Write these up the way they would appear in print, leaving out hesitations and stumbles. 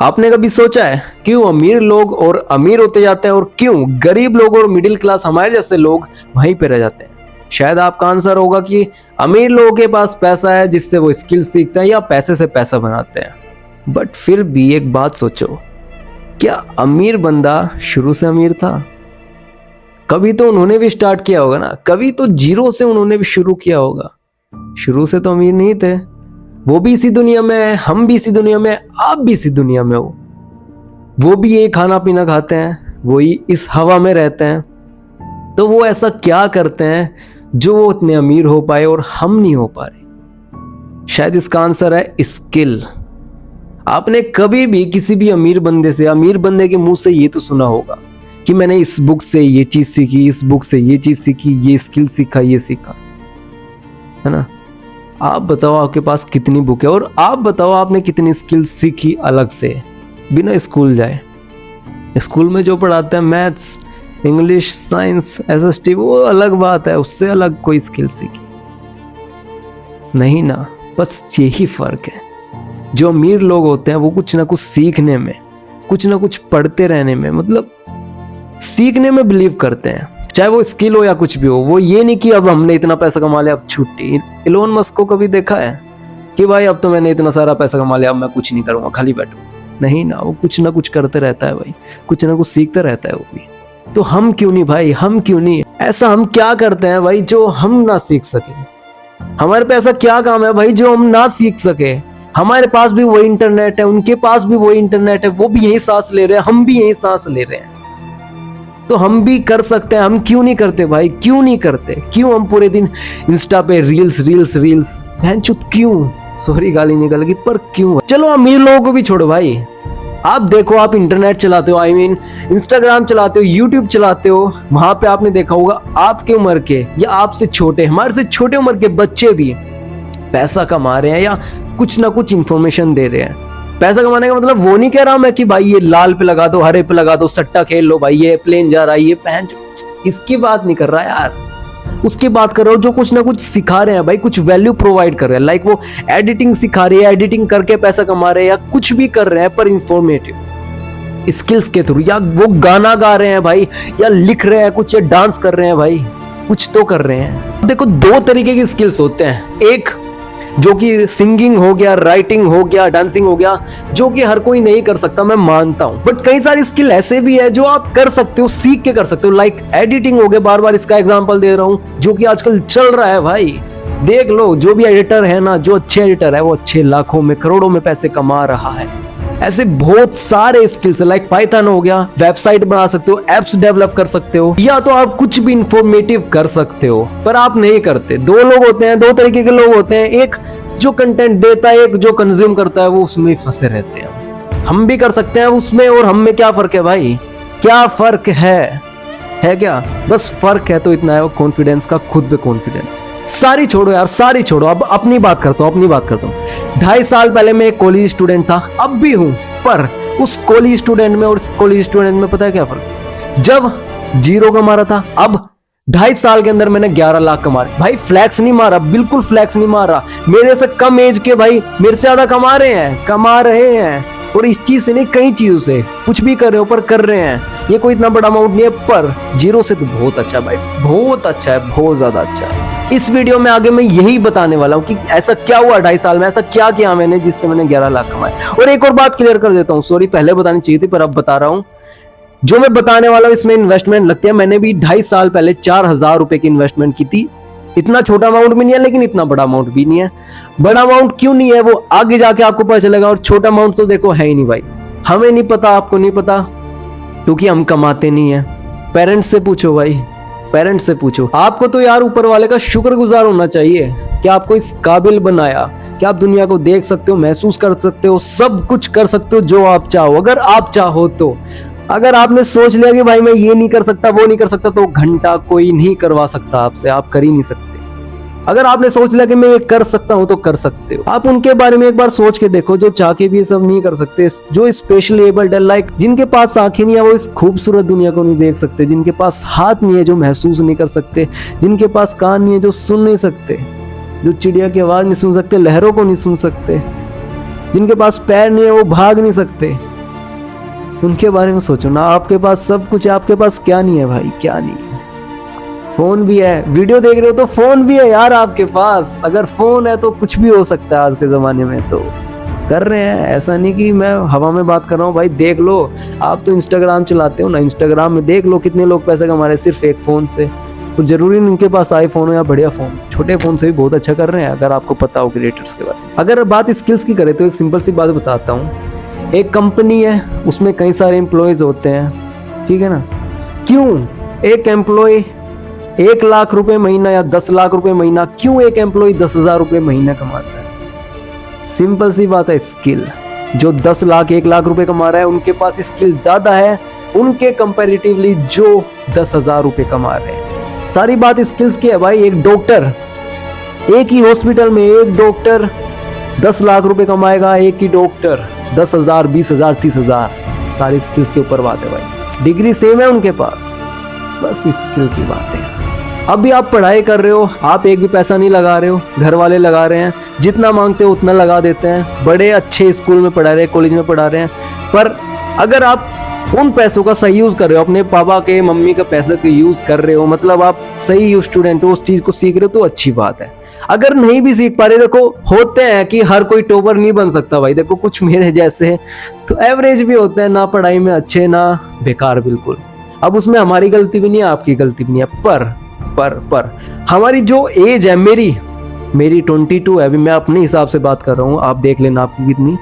आपने कभी सोचा है क्यों अमीर लोग और अमीर होते जाते हैं और क्यों गरीब लोग और मिडिल क्लास हमारे जैसे लोग वहीं पे रह जाते हैं? शायद आपका आंसर होगा कि अमीर लोगों के पास पैसा है जिससे वो स्किल सीखते हैं या पैसे से पैसा बनाते हैं। बट फिर भी एक बात सोचो, क्या अमीर बंदा शुरू से अमीर था? कभी तो उन्होंने भी स्टार्ट किया होगा ना, कभी तो जीरो से उन्होंने भी शुरू किया होगा। शुरू से तो अमीर नहीं थे। वो भी इसी दुनिया में है, हम भी इसी दुनिया में, आप भी इसी दुनिया में हो। वो भी यही खाना पीना खाते हैं, वही इस हवा में रहते हैं। तो वो ऐसा क्या करते हैं जो वो इतने अमीर हो पाए और हम नहीं हो पा रहे? शायद इसका आंसर है स्किल। आपने कभी भी किसी भी अमीर बंदे से, अमीर बंदे के मुंह से ये तो सुना होगा कि मैंने इस बुक से ये चीज सीखी, इस बुक से ये चीज सीखी, ये स्किल सीखा, ये सीखा, है ना? आप बताओ आपके पास कितनी बुक है और आप बताओ आपने कितनी स्किल सीखी अलग से बिना स्कूल जाए। स्कूल में जो पढ़ाते हैं मैथ्स, इंग्लिश, साइंस, एसएसटी, वो अलग बात है, उससे अलग कोई स्किल सीखी नहीं ना। बस यही फर्क है। जो अमीर लोग होते हैं वो कुछ ना कुछ सीखने में, कुछ ना कुछ पढ़ते रहने में, मतलब सीखने में बिलीव करते हैं, चाहे वो स्किल हो या कुछ भी हो। वो ये नहीं कि अब हमने इतना पैसा कमा लिया अब छुट्टी। इलोन मस्क को कभी देखा है कि भाई अब तो मैंने इतना सारा पैसा कमा लिया अब मैं कुछ नहीं करूंगा, खाली बैठूंगा? नहीं ना, वो कुछ ना कुछ करते रहता है भाई, कुछ ना कुछ सीखता रहता है वो भी। तो हम क्यों नहीं भाई, हम क्यों नहीं? ऐसा हम क्या करते हैं भाई जो हम ना सीख सके? हमारे पे ऐसा क्या काम है भाई जो हम ना सीख सके? हमारे पास भी वही इंटरनेट है, उनके पास भी वही इंटरनेट है, वो भी यही सांस ले रहे हैं, हम भी यही सांस ले रहे हैं। तो हम भी कर सकते हैं, हम क्यों नहीं करते भाई? क्यों नहीं करते? क्यों हम पूरे दिन इंस्टा पे रील्स रील्स रील्स, भैंचुत क्यों? सॉरी गाली निकल गई, पर क्यों? चलो अमीर लोगों को भी छोड़ो भाई, आप देखो, आप इंटरनेट चलाते हो, आई मीन इंस्टाग्राम चलाते हो, यूट्यूब चलाते हो, वहां पे आपने देखा होगा आपके उम्र के या आपसे छोटे, हमारे से छोटे उम्र के बच्चे भी पैसा कमा रहे हैं या कुछ ना कुछ इंफॉर्मेशन दे रहे हैं। पैसा कमाने का मतलब वो नहीं कह रहा मैं कि भाई ये लाल पे लगा दो, हरे पे लगा दो, सट्टा खेल लो भाई, ये प्लेन जा रहा है, ये पहन, इसकी बात नहीं कर रहा यार। उसकी बात कर रहा हूँ जो कुछ ना कुछ सिखा रहे हैं भाई, कुछ वैल्यू प्रोवाइड कर रहे हैं। लाइक वो एडिटिंग सिखा रही है, एडिटिंग करके पैसा कमा रहे हैं, या कुछ भी कर रहे हैं पर इंफॉर्मेटिव स्किल्स के थ्रू, या वो गाना गा रहे हैं भाई, या लिख रहे हैं कुछ, या डांस कर रहे हैं भाई, कुछ तो कर रहे हैं। देखो, दो तरीके की स्किल्स होते हैं, एक जो कि सिंगिंग हो गया, राइटिंग हो गया, डांसिंग हो गया, जो कि हर कोई नहीं कर सकता, मैं मानता हूं। बट कई सारी स्किल ऐसे भी है जो आप कर सकते हो, सीख के कर सकते हो। लाइक एडिटिंग हो गया, बार बार इसका एग्जांपल दे रहा हूं, जो कि आजकल चल रहा है भाई। देख लो, जो भी एडिटर है ना, जो अच्छे एडिटर है वो अच्छे लाखों में, करोड़ों में पैसे कमा रहा है। ऐसे बहुत सारे स्किल्स है। लाइक पाइथन हो गया, वेबसाइट बना सकते हो, एप्स डेवलप कर सकते हो, या तो आप कुछ भी इंफॉर्मेटिव कर सकते हो, पर आप नहीं करते। दो लोग होते हैं, दो तरीके के लोग होते हैं, एक जो कंटेंट देता है, एक जो कंज्यूम करता है, वो उसमें फंसे रहते हैं। हम भी कर सकते हैं उसमें और हम में क्या फर्क है भाई? क्या फर्क है क्या? बस फर्क है तो इतना है, वो कॉन्फिडेंस का, खुद पे कॉन्फिडेंस। सारी छोड़ो यार, सारी छोड़ो, अब अपनी बात करता हूँ, 2.5 साल पहले मैं एक कॉलेज स्टूडेंट था, अब भी हूँ, पर उस कॉलेज स्टूडेंट में और इस कॉलेज स्टूडेंट में पता है क्या फर्क? जब 0 कमा रहा था, अब 2.5 साल के अंदर मैंने 11 लाख कमा रहे। भाई फ्लैक्स नहीं मारा, बिल्कुल फ्लैक्स नहीं मारा। मेरे से कम एज के भाई मेरे से ज्यादा कमा रहे हैं। और इस चीज से नहीं, कई चीजों से कुछ भी कर रहे हो पर कर रहे हैं। ये कोई इतना बड़ा अमाउंट नहीं है, पर 0 से तो बहुत अच्छा है भाई, बहुत अच्छा है, बहुत ज्यादा अच्छा है। इस वीडियो में आगे मैं यही बताने वाला हूँ कि ऐसा क्या हुआ 2.5 साल में, ऐसा क्या किया मैंने जिससे मैंने 11 लाख कमाए। और एक और बात क्लियर कर देता हूँ, सॉरी पहले बतानी चाहिए थी पर अब बता रहा हूँ। जो मैं बताने वाला हूं इसमें इन्वेस्टमेंट लगती है। मैंने भी 2.5 साल पहले 4,000 रुपए की इन्वेस्टमेंट की थी। इतना छोटा अमाउंट भी नहीं है, लेकिन इतना बड़ा अमाउंट भी नहीं है। बड़ा अमाउंट क्यों नहीं है वो आगे जाके आपको पता चलेगा, और छोटा अमाउंट तो देखो है ही नहीं भाई। हमें नहीं पता, आपको नहीं पता, क्योंकि हम कमाते नहीं है। पेरेंट्स से पूछो भाई, पेरेंट्स से पूछो। आपको तो यार ऊपर वाले का शुक्रगुजार होना चाहिए कि आपको इस काबिल बनाया कि आप दुनिया को देख सकते हो, महसूस कर सकते हो, सब कुछ कर सकते हो जो आप चाहो, अगर आप चाहो तो। अगर आपने सोच लिया कि भाई मैं ये नहीं कर सकता, वो नहीं कर सकता, तो घंटा कोई नहीं करवा सकता आपसे, आप कर ही नहीं सकते। अगर आपने सोच लिया कि मैं ये कर सकता हूं, तो कर सकते हो। आप उनके बारे में एक बार सोच के देखो जो चाह के भी ये सब नहीं कर सकते, जो स्पेशली एबल्ड है, लाइक जिनके पास आंखें नहीं है वो इस खूबसूरत दुनिया को नहीं देख सकते, जिनके पास हाथ नहीं है जो महसूस नहीं कर सकते, जिनके पास कान नहीं है जो सुन नहीं सकते, जो चिड़िया की आवाज नहीं सुन सकते, लहरों को नहीं सुन सकते, जिनके पास पैर नहीं है वो भाग नहीं सकते, उनके बारे में सोचो ना। आपके पास सब कुछ है, आपके पास क्या नहीं है भाई, क्या नहीं है। फोन भी है, वीडियो देख रहे हो तो फोन भी है यार आपके पास। अगर फोन है तो कुछ भी हो सकता है आज के जमाने में, तो कर रहे हैं। ऐसा नहीं कि मैं हवा में बात कर रहा हूँ भाई, देख लो। आप तो इंस्टाग्राम चलाते हो ना, इंस्टाग्राम में देख लो कितने लोग पैसे कमा रहे हैं सिर्फ एक फोन से। तो जरूरी नहीं उनके पास आईफोन हो या बढ़िया फोन, छोटे फोन से भी बहुत अच्छा कर रहे हैं, अगर आपको पता हो क्रिएटर्स के बारे में। अगर बात स्किल्स की करें तो एक सिंपल सी बात बताता हूँ। एक कंपनी है, उसमें कई सारे एम्प्लॉयज होते हैं, ठीक है ना। क्यों एक एम्प्लॉय 1 लाख रुपए महीना या 10 लाख रुपए महीना, क्यों एक एम्प्लॉय 10,000 रुपए महीना कमाता है? सिंपल सी बात है, स्किल। जो 10 लाख 1 लाख रुपए कमा रहा है, उनके पास स्किल ज्यादा है उनके कंपैरेटिवली जो 10,000 रुपए कमा रहे हैं। सारी बात स्किल्स की है भाई। एक डॉक्टर, एक ही हॉस्पिटल में एक डॉक्टर 10 लाख रुपए कमाएगा, एक ही डॉक्टर 10,000 20,000 30,000। सारी स्किल्स के ऊपर बात है भाई। डिग्री सेम है उनके पास, बस स्किल की बात है। अभी आप पढ़ाई कर रहे हो, आप एक भी पैसा नहीं लगा रहे हो, घर वाले लगा रहे हैं। जितना मांगते हो उतना लगा देते हैं। बड़े अच्छे स्कूल में पढ़ा रहे हैं, कॉलेज में पढ़ा रहे हैं, पर अगर आप उन पैसों का सही यूज कर रहे हो, अपने पापा के मम्मी के पैसे का यूज कर रहे हो, मतलब आप सही स्टूडेंट हो, उस चीज को सीख रहे हो, तो अच्छी बात है। अगर नहीं भी सीख पा रहे, देखो होते हैं कि हर कोई टॉपर नहीं बन सकता भाई। देखो कुछ मेरे जैसे तो एवरेज भी होते हैं, ना पढ़ाई में अच्छे ना बेकार बिल्कुल। अब उसमें हमारी गलती भी नहीं है, आपकी गलती भी नहीं है। पर हमारी जो एज है, मेरी 22 है अभी, मैं अपने हिसाब से बात कर रहा हूँ, आप देख लेना आपकी कितनी।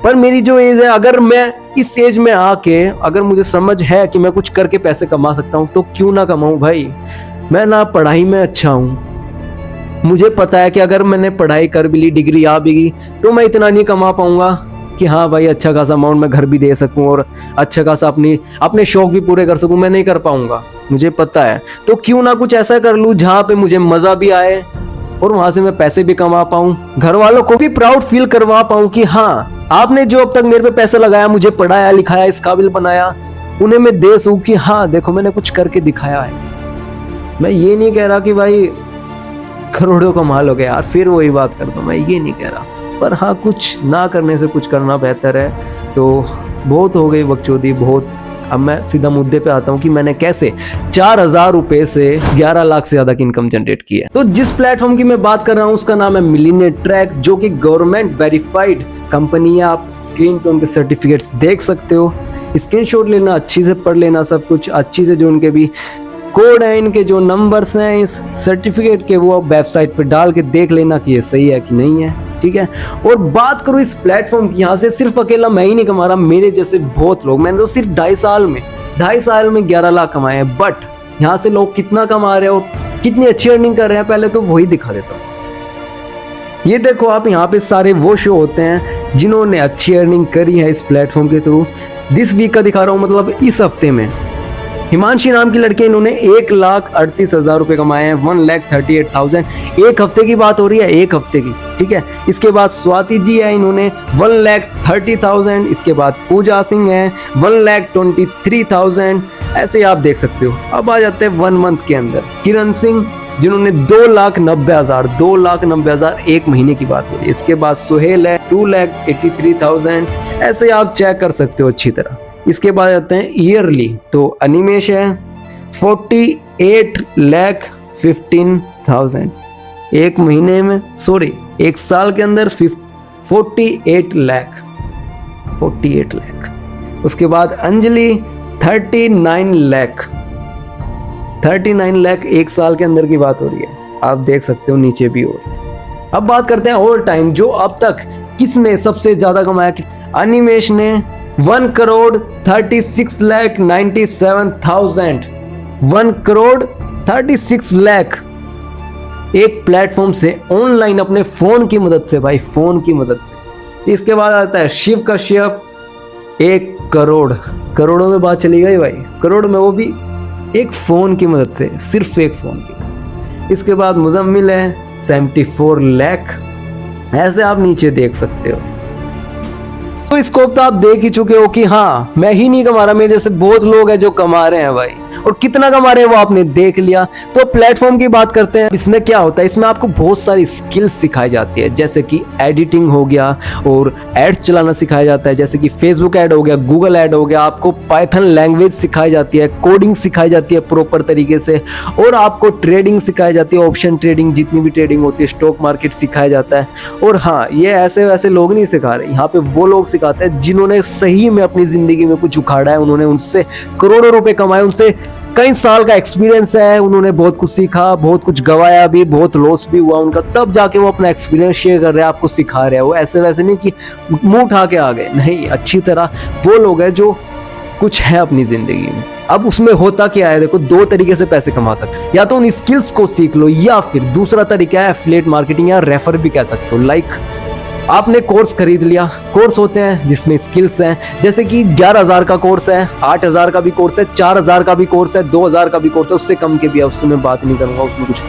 पर मेरी जो एज है, अगर मैं इस एज में आके अगर मुझे समझ है कि मैं कुछ करके पैसे कमा सकता हूँ, तो क्यों ना कमाऊं भाई। मैं ना पढ़ाई में अच्छा हूँ, मुझे पता है कि अगर मैंने पढ़ाई कर भी ली, डिग्री आ भी गई, तो मैं इतना नहीं कमा पाऊंगा कि हाँ भाई अच्छा खासा अमाउंट मैं घर भी दे सकूं और अच्छा खासा अपने शौक भी पूरे कर सकूं। मैं नहीं कर पाऊंगा, मुझे पता है। तो क्यों ना कुछ ऐसा कर लूं जहां पे मुझे मजा भी आए और वहां से मैं पैसे भी कमा पाऊं, घर वालों को भी प्राउड फील करवा पाऊं कि हाँ आपने जो अब तक मेरे पे पैसा लगाया, मुझे पढ़ाया लिखाया, इस काबिल बनाया, उन्हें मैं दे सकूं कि हाँ देखो मैंने कुछ करके दिखाया है। मैं ये नहीं कह रहा कि भाई करोड़ों कमा लोगे यार, फिर वही बात कर दो, मैं ये नहीं कह रहा। पर हाँ, कुछ ना करने से कुछ करना बेहतर है। तो बहुत हो गई बकचोदी, बहुत। अब मैं सीधा मुद्दे पे आता हूँ कि मैंने कैसे 4,000 रुपए से 11 लाख से ज्यादा की इनकम जनरेट की है। तो जिस प्लेटफॉर्म की मैं बात कर रहा हूँ उसका नाम है मिलियनेयर ट्रैक, जो कि गवर्नमेंट वेरीफाइड कंपनी है। आप स्क्रीन पे उनके सर्टिफिकेट्स देख सकते हो, स्क्रीनशॉट लेना, अच्छी से पढ़ लेना सब कुछ अच्छी से। जो उनके भी कोड है, इनके जो नंबर्स हैं इस सर्टिफिकेट के, वो आप वेबसाइट पे डाल के देख लेना कि ये सही है कि नहीं है, ठीक है। और बात करूं इस प्लेटफॉर्म की, यहाँ से सिर्फ अकेला मैं ही नहीं कमा रहा, मेरे जैसे बहुत लोग। मैंने तो सिर्फ 2.5 साल में 11 लाख कमाए हैं। बट यहाँ से लोग कितना कमा रहे हैं और कितनी अच्छी अर्निंग कर रहे हैं, पहले तो वही दिखा देता हूँ। ये देखो आप, यहाँ पे सारे वो शो होते हैं जिन्होंने अच्छी अर्निंग करी है इस प्लेटफॉर्म के थ्रू। दिस वीक का दिखा रहा हूँ, मतलब इस हफ्ते में हिमांशी नाम की लड़की, इन्होंने 1,38,000 रुपए कमाए हैं, 1,38,000। एक हफ्ते की बात हो रही है, एक हफ्ते की, ठीक है। इसके बाद स्वाति जी है, इन्होंने 1,30,000। इसके बाद पूजा सिंह है 1,23,000। ऐसे आप देख सकते हो। अब आ जाते हैं 1 मंथ के अंदर किरण सिंह, जिन्होंने 2,90,000 एक महीने की बात हो रही है। इसके बाद सुहेल है 2,83,000। ऐसे आप चेक कर सकते हो अच्छी तरह। इसके बाद आते हैं ईयरली, तो अनिमेश है 48,15,000 एक महीने में, सॉरी एक साल के अंदर 48 लाख। उसके बाद अंजलि 39 लाख एक साल के अंदर की बात हो रही है। आप देख सकते हो नीचे भी। और अब बात करते हैं ऑल टाइम, जो अब तक किसने सबसे ज्यादा कमाया। अनिमेश ने 1,36,97,000 1,36 लाख एक प्लेटफॉर्म से ऑनलाइन अपने फोन की मदद से, भाई फोन की मदद से। इसके बाद आता है शिव कश्यप 1 करोड़, करोड़ों में बात चली गई भाई, करोड़ में, वो भी एक फोन की मदद से, सिर्फ एक फोन की मदद से। इसके बाद मुजम्मिल है 74 लाख। ऐसे आप नीचे देख सकते हो। तो स्कोप तो आप देख ही चुके हो कि हाँ मैं ही नहीं कमा रहा, मेरे जैसे बहुत लोग हैं जो कमा रहे हैं भाई। और कितना कमा रहे हैं वो आपने देख लिया। तो प्लेटफॉर्म की बात करते हैं, इसमें क्या होता है, इसमें आपको बहुत सारी स्किल्स सिखाई जाती है, जैसे कि एडिटिंग हो गया और एड्स चलाना सिखाया जाता है, जैसे कि फेसबुक ऐड हो गया, गूगल ऐड हो गया, आपको पाइथन लैंग्वेज सिखाई जाती है, कोडिंग सिखाई जाती है प्रॉपर तरीके से, और आपको ट्रेडिंग सिखाई जाती है, ऑप्शन ट्रेडिंग, जितनी भी ट्रेडिंग होती है, स्टॉक मार्केट सिखाया जाता है। और हाँ, ये ऐसे वैसे लोग नहीं सिखा रहे, यहाँ पे वो लोग सिखाते हैं जिन्होंने सही में अपनी जिंदगी में कुछ उखाड़ा है, उन्होंने उनसे करोड़ों रुपए कमाए, उनसे कई साल का एक्सपीरियंस है, उन्होंने बहुत कुछ सीखा, बहुत कुछ गवाया भी, बहुत लॉस भी हुआ उनका, तब जाके वो अपना एक्सपीरियंस शेयर कर रहे हैं, आपको सिखा रहे हैं। वो ऐसे वैसे नहीं कि मुंह उठा के आ गए, नहीं, अच्छी तरह वो लोग हैं जो कुछ है अपनी जिंदगी में। अब उसमें होता क्या है, देखो, दो तरीके से पैसे कमा सकते हो, या तो उन स्किल्स को सीख लो, या फिर दूसरा तरीका है एफिलिएट मार्केटिंग, या रेफर भी कह सकते हो। लाइक आपने कोर्स खरीद लिया, कोर्स होते हैं जिसमें स्किल्स हैं, जैसे कि 11,000 का कोर्स है, 8,000 का भी कोर्स है, 4,000 का भी कोर्स है, 2,000 का भी कोर्स है, उससे कम के भी है, उससे मैं बात नहीं करूंगा, उसमें कुछ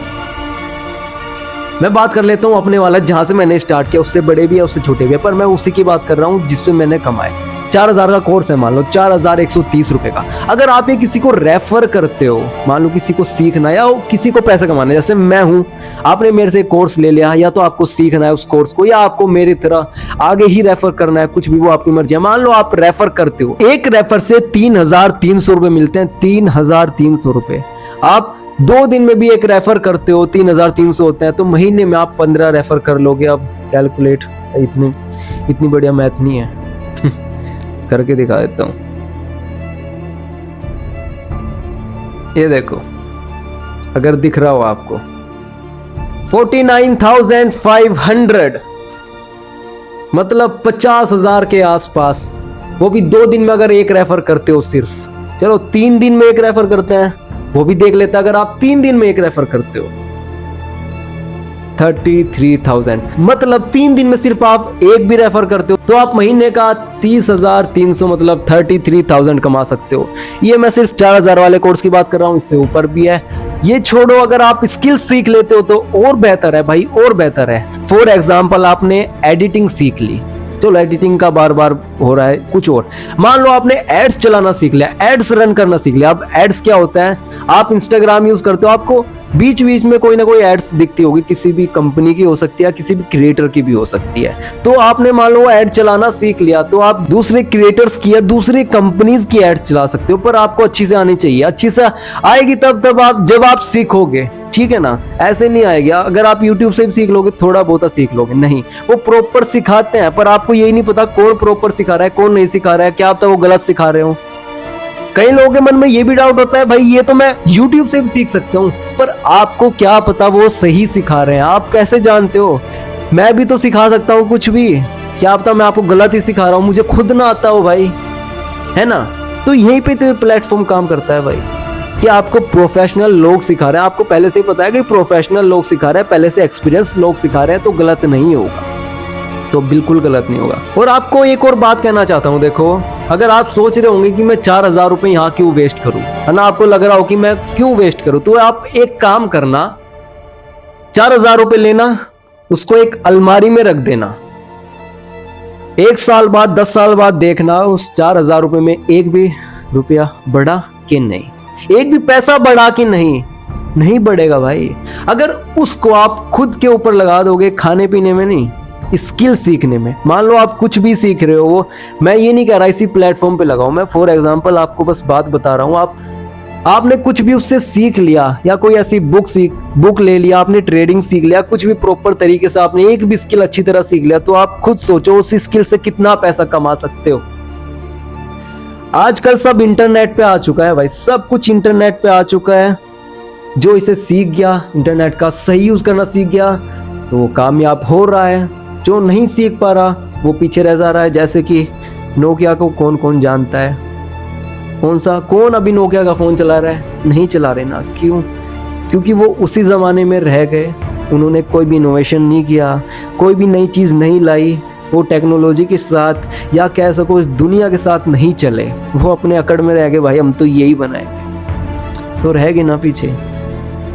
मैं बात कर लेता हूँ अपने वाला, जहां से मैंने स्टार्ट किया, उससे बड़े भी है, उससे छोटे भी है, पर मैं उसी की बात कर रहा हूँ जिससे मैंने कमाए। 4,000 का कोर्स है, मान लो 4,130 रुपए का। अगर आप ये किसी को रेफर करते हो, मान लो किसी को सीखना या किसी को पैसा कमाना, जैसे मैं हूं, आपने मेरे से कोर्स ले लिया, या तो आपको सीखना है उस कोर्स को, या आपको मेरी तरह आगे ही रेफर करना है, कुछ भी, वो आपकी मर्जी है। मान लो आप रेफर करते हो, एक रेफर से 3,300 रुपए मिलते हैं, 3,300 रुपए। आप 2 दिन में भी एक रेफर करते हो, 3,300 होते हैं, तो महीने में आप 15 रेफर कर लोगे। अब कैलकुलेट, इतनी बढ़िया मैथ नहीं है करके दिखा देता हूं। ये देखो, अगर दिख रहा हो आपको, 49,500, मतलब 50,000 के आसपास, वो भी 2 दिन में अगर एक रेफर करते हो सिर्फ। चलो 3 दिन में एक रेफर करते हैं, वो भी देख लेते हैं, अगर आप 3 दिन में एक रेफर करते हो, 33,000, मतलब 3 दिन में सिर्फ आप एक भी रेफर करते हो, तो आप महीने का 30,300 मतलब 33,000 कमा सकते हो। ये मैं सिर्फ 4,000 वाले कोर्स की बात कर रहा हूँ, इससे ऊपर भी है। ये छोड़ो, अगर आप स्किल सीख लेते हो तो और बेहतर है भाई, और बेहतर है। फॉर एग्जाम्पल, आपने एडिटिंग सीख ली, चलो एडिटिंग का बार बार हो रहा है, कुछ और, मान लो आपने एड्स चलाना सीख लिया, एड्स रन करना सीख लिया। अब एड्स क्या होता है, आप इंस्टाग्राम यूज करते हो, आपको बीच बीच में कोई ना कोई एड्स दिखती होगी, किसी भी कंपनी की हो सकती है, किसी भी क्रिएटर की भी हो सकती है। तो आपने मान लो एड चलाना सीख लिया, तो आप दूसरे क्रिएटर्स की या दूसरी कंपनीज की एड्स चला सकते हो, पर आपको अच्छी से आनी चाहिए। अच्छी से आएगी तब आप जब आप सीखोगे, ठीक है ना, ऐसे नहीं आएगी। अगर आप YouTube से भी सीख लोगे, थोड़ा बहुत सीख लोगे, नहीं, वो प्रॉपर सिखाते हैं, पर आपको यही नहीं पता कौन प्रॉपर सिखा रहा है, कौन नहीं सिखा रहा है, क्या पता वो गलत सिखा रहे हो। कई लोगों के मन में ये भी डाउट होता है, भाई ये तो मैं YouTube से भी सीख सकता हूँ, पर आपको क्या पता वो सही सिखा रहे हैं, आप कैसे जानते हो? मैं भी तो सिखा सकता हूँ कुछ भी, क्या पता मैं आपको गलत ही सिखा रहा हूँ, मुझे खुद ना आता हो भाई, है ना। तो यहीं पे तो प्लेटफॉर्म काम करता है भाई, कि आपको प्रोफेशनल लोग सिखा रहे हैं, आपको पहले से ही पता है कि प्रोफेशनल लोग सिखा रहे हैं, पहले से एक्सपीरियंस लोग सिखा रहे हैं, तो गलत नहीं होगा, तो बिल्कुल गलत नहीं होगा। और आपको एक और बात कहना चाहता हूं, देखो, अगर आप सोच रहे होंगे कि मैं 4,000 रुपए यहाँ क्यों वेस्ट करूं, है ना, आपको लग रहा हो कि मैं क्यों वेस्ट करूं, तो आप एक काम करना, 4,000 रुपए लेना, उसको एक अलमारी में रख देना, 1 साल बाद, 10 साल बाद देखना उस 4,000 रुपए में एक भी रुपया बढ़ा कि नहीं, एक भी पैसा बढ़ा कि नहीं बढ़ेगा भाई। अगर उसको आप खुद के ऊपर लगा दोगे, खाने पीने में नहीं, स्किल सीखने में, मान लो आप कुछ भी सीख रहे हो, मैं ये नहीं कह रहा इसी प्लेटफॉर्म पे लगाओ, मैं फॉर एग्जांपल आपको बस बात बता रहा हूँ। आपने कुछ भी उससे सीख लिया, या कोई ऐसी बुक ले लिया, आपने ट्रेडिंग सीख लिया, कुछ भी प्रॉपर तरीके से आपने एक भी स्किल अच्छी तरह सीख लिया, तो आप खुद सोचो उस स्किल से कितना पैसा कमा सकते हो। आजकल सब इंटरनेट पे आ चुका है भाई, सब कुछ इंटरनेट पे आ चुका है। जो इसे सीख गया, इंटरनेट का सही यूज करना सीख गया, तो वो कामयाब हो रहा है। जो नहीं सीख पा रहा, वो पीछे रह जा रहा है। जैसे कि नोकिया को कौन कौन जानता है, कौन अभी नोकिया का फोन चला रहा है, नहीं चला रहे ना, क्यों? क्योंकि वो उसी जमाने में रह गए, उन्होंने कोई भी इनोवेशन नहीं किया, कोई भी नई चीज नहीं लाई, वो टेक्नोलॉजी के साथ, या कह सको इस दुनिया के साथ नहीं चले, वो अपने अकड़ में रह गए, भाई हम तो यही बनाएंगे, तो रह गए ना पीछे।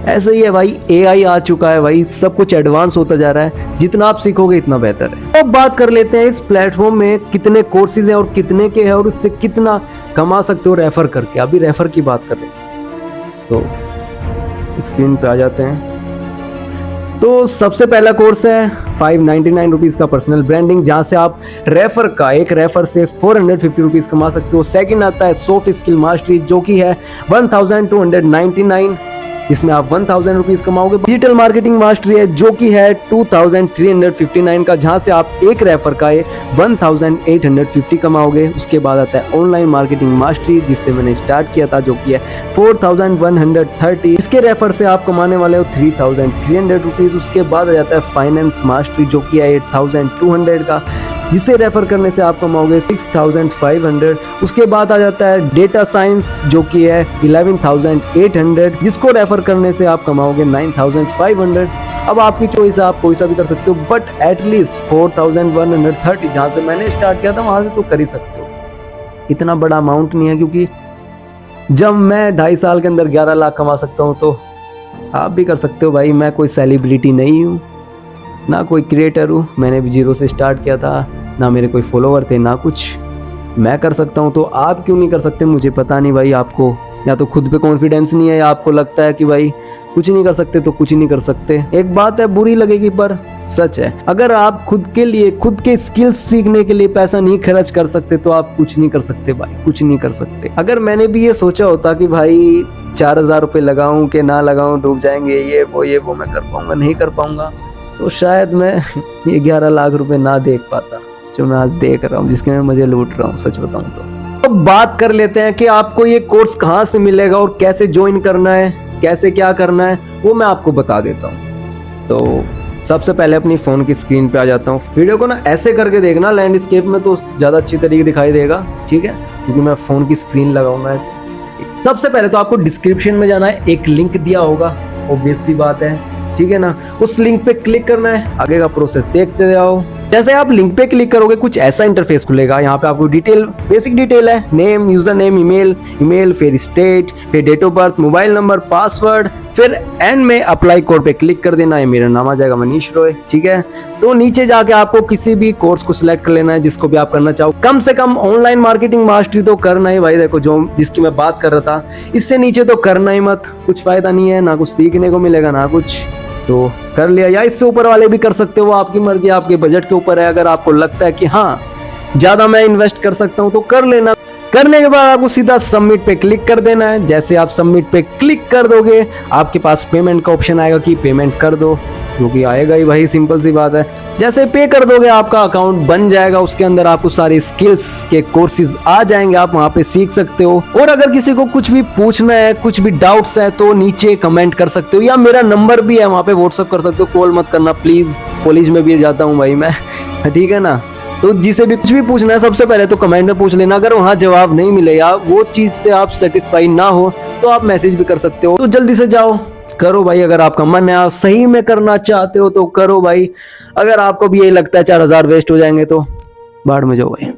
ऐसे ही है भाई, एआई आ चुका है भाई, सब कुछ एडवांस होता जा रहा है, जितना आप सीखोगे इतना बेहतर है। अब बात कर लेते हैं इस प्लेटफॉर्म में कितने कोर्सेज हैं और कितने के हैं और उससे कितना कमा सकते हो रेफर करके। अभी रेफर की बात कर रहे हैं। तो स्क्रीन पे आ जाते हैं। तो सबसे पहला कोर्स है 599 रुपीज़ का पर्सनल ब्रांडिंग, जहाँ से आप एक रेफर से 450 रुपीज़ कमा सकते हो। सेकंड आता है सॉफ्ट स्किल मास्टरी, जो कि है 1299, इसमें आप 1000 रुपीज़ कमाओगे। डिजिटल मार्केटिंग मास्टरी है, जो कि है 2359 का, जहाँ से आप एक रेफर का 1850 कमाओगे। उसके बाद आता है ऑनलाइन मार्केटिंग मास्टरी, जिससे मैंने स्टार्ट किया था, जो कि है 4130। इसके रेफर से आप कमाने वाले हो 3300 रुपीज़। उसके बाद आ जाता है फाइनेंस मास्टरी, जो कि है 8200 का, जिसे रेफर करने से आप कमाओगे 6500। उसके बाद आ जाता है डेटा साइंस, जो कि है 11800, जिसको रेफर करने से आप कमाओगे 9500। अब आपकी चॉइस है, आप कोई सा भी कर सकते हो, बट एटलीस्ट 4130 जहाँ से मैंने स्टार्ट किया था वहाँ से तो कर ही सकते हो। इतना बड़ा अमाउंट नहीं है, क्योंकि जब मैं 2.5 साल के अंदर 11 लाख कमा सकता हूँ, तो आप भी कर सकते हो भाई। मैं कोई सेलिब्रिटी नहीं हूँ, ना कोई क्रिएटर हूँ, मैंने भी जीरो से स्टार्ट किया था, ना मेरे कोई फॉलोवर थे, ना कुछ। मैं कर सकता हूँ, तो आप क्यों नहीं कर सकते? मुझे पता नहीं भाई, आपको या तो खुद पे कॉन्फिडेंस नहीं है, या आपको लगता है कि भाई कुछ नहीं कर सकते तो कुछ नहीं कर सकते। एक बात है, बुरी लगेगी पर सच है, अगर आप खुद के लिए, खुद के स्किल्स सीखने के लिए पैसा नहीं खर्च कर सकते तो आप कुछ नहीं कर सकते भाई, कुछ नहीं कर सकते। अगर मैंने भी ये सोचा होता कि भाई 4000 रुपये लगाऊं कि ना लगाऊं, डूब जाएंगे, ये वो मैं कर पाऊंगा, नहीं कर पाऊंगा, तो शायद मैं ये 11 लाख रुपए ना देख पाता जो मैं आज देख रहा हूँ, जिसके मैं मजे लूट रहा हूँ, सच बताऊं तो। अब बात कर लेते हैं कि आपको ये कोर्स कहाँ से मिलेगा और कैसे ज्वाइन करना है, कैसे क्या करना है, वो मैं आपको बता देता हूँ। तो सबसे पहले अपनी फ़ोन की स्क्रीन पे आ जाता हूँ। वीडियो को ना ऐसे करके देखना, लैंडस्केप में तो ज़्यादा अच्छी तरीके दिखाई देगा, ठीक है, क्योंकि मैं फ़ोन की स्क्रीन लगाऊंगा ऐसे। सबसे पहले तो आपको डिस्क्रिप्शन में जाना है, एक लिंक दिया होगा, ऑब्वियस सी बात है, ठीक है ना। उस लिंक पे क्लिक करना है, आगे का प्रोसेस देखते जाओ। जैसे आप लिंक पे क्लिक करोगे कुछ ऐसा इंटरफेस खुलेगा। यहाँ पे आपको डिटेल, बेसिक डिटेल है, नेम, यूजर नेम, ईमेल, फिर स्टेट, फिर date of birth, mobile number, password, फिर एंड में अप्लाई कोड पे क्लिक कर देना है। मेरा नाम आ जाएगा मनीष रॉय, ठीक है। तो नीचे जाके आपको किसी भी कोर्स को सिलेक्ट कर लेना है, जिसको भी आप करना चाहो। कम से कम ऑनलाइन मार्केटिंग मास्टरी तो करना ही भाई, देखो जो जिसकी मैं बात कर रहा था, इससे नीचे तो करना ही मत, कुछ फायदा नहीं है, ना कुछ सीखने को मिलेगा ना कुछ। तो कर लिया, या इससे ऊपर वाले भी कर सकते हो, आपकी मर्जी, आपके बजट के ऊपर है। अगर आपको लगता है कि हाँ ज्यादा मैं इन्वेस्ट कर सकता हूँ तो कर लेना। करने के बाद आपको सीधा सबमिट पे क्लिक कर देना है। जैसे आप सबमिट पे क्लिक कर दोगे, आपके पास पेमेंट का ऑप्शन आएगा कि पेमेंट कर दो, जो कि आएगा ही भाई, सिंपल सी बात है। जैसे पे कर दोगे आपका अकाउंट बन जाएगा, उसके अंदर आपको सारे स्किल्स के कोर्सेज आ जाएंगे, आप वहां पे सीख सकते हो। और अगर किसी को कुछ भी पूछना है, कुछ भी डाउट्स है, तो नीचे कमेंट कर सकते हो, या मेरा नंबर भी है, वहां पे व्हाट्सअप कर सकते हो। कॉल मत करना प्लीज, कॉलेज में भी जाता हूँ भाई मैं, ठीक है ना। तो जिसे भी कुछ भी पूछना है, सबसे पहले तो कमेंट में पूछ लेना। अगर वहां जवाब नहीं मिले या वो चीज से आप सेटिस्फाई ना हो, तो आप मैसेज भी कर सकते हो। तो जल्दी से जाओ, करो भाई। अगर आपका मन है, आप सही में करना चाहते हो तो करो भाई। अगर आपको भी यही लगता है 4000 वेस्ट हो जाएंगे, तो बाढ़ में जाओ भाई।